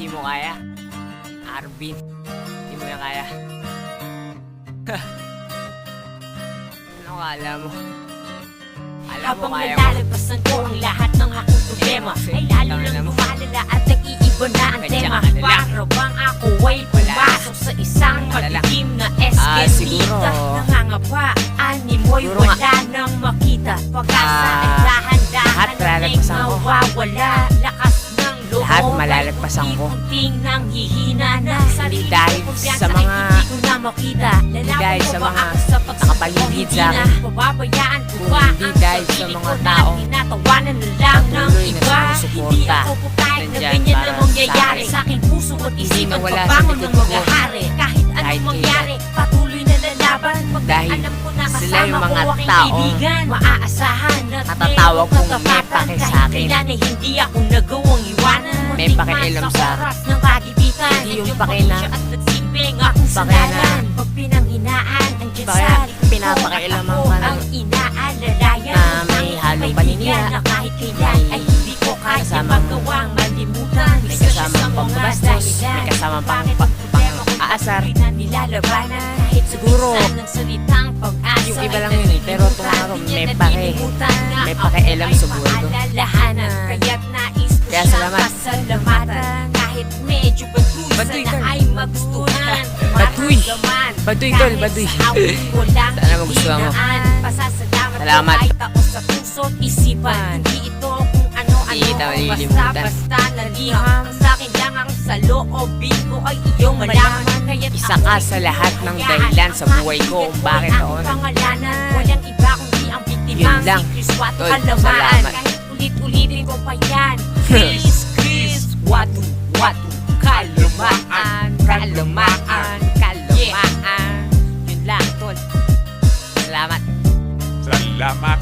Hindi mo kaya. Arvin, hindi mo yan kaya. Ano kala mo? Alam mo Habang kaya mo. nalalagpasan ko ang lahat ng aking problema, ay lalo lang lumalala at nag-iiba na ang tema. Para bang ako ay pumasok sa isang madilim na eskelita. Nangangapa, animoy wala nang makita. Pag-asa ay dahan-dahan ay mawawala. Lakas ng loob Lahat malalagpasan ko. unti-unting nang hihina na. Hindi dahil sa mga dahil sa mga nakapaligid sa akin. Pababayaan ko Kung ba hindi ang dahil sa sarili mga ko na taong tinatawanan na lang ng patuloy na iba. sumusuporta. Hindi ako pupayag na Nandyan ganyan para na mangyayari sa sa aking puso at isipan. nawala sa Pagbangon likod ng ko. mga hari, kahit Kahit anong mangyari, patuloy na lalaban. Dahil Alam ko na sila yung kasama mga ko aking taong kaibigan. Maaasahan at natatawag kong may pake sa akin. Kahit na hindi ako nagawang iwanan. May pakialam sa oras ng kagipitan. Hindi yung Nandiyan pake pa rin na- siya at nagsilbing akong Pake na- sandalan. Pag pinanghinaan, andyan Pake sa likod ko pinapakialaman at ka ako ng- ang inaalalayan. na may halong paninira, Na kahit kailan ay hindi ko kaya kasamang- magawang malimutan. may Isa siya kasamang sa mga pagbabastos, dahilan may kasamang bakit ang problema ko aasar. patuloy na nilalabanan. Kahit Siguro, minsan ng salitang pag-asa yung iba ay lang yun eh, pero nalilimutan. tungaro Di niya may pake. nalilimutan na May ako pakialam ay sa buhay ko. maalalahanan. Kaya't nais ko Kaya siyang salamat. pasalamatan. Kahit medyo baduy Baduy, sana tol. ay magustuhan. Baduy. Maramdaman. Baduy, tol, Kahit baduy. sa awit walang Sana magustuhan mo. hinaan. Pasasalamat Salamat. ko ay taos sa puso't isipan. Hindi ito kung ano-ano. Hindi kita malilimutan. Basta naliham. Sa akin lang ang sa loobin ko ay iyong malaman. Kaya't Isa ka sa lahat ng dahilan sa buhay ko kung bakit ako pangalanan. Walang iba kundi ang biktimang Yun lang. si Chris Watu Tol, Alamaan. salamat. Kahit ulit-ulitin ko pa yan. Chris Watu Kalamaan. Kalamaan. Kalamaan. Yun lang, tol. Salamat. Salamat.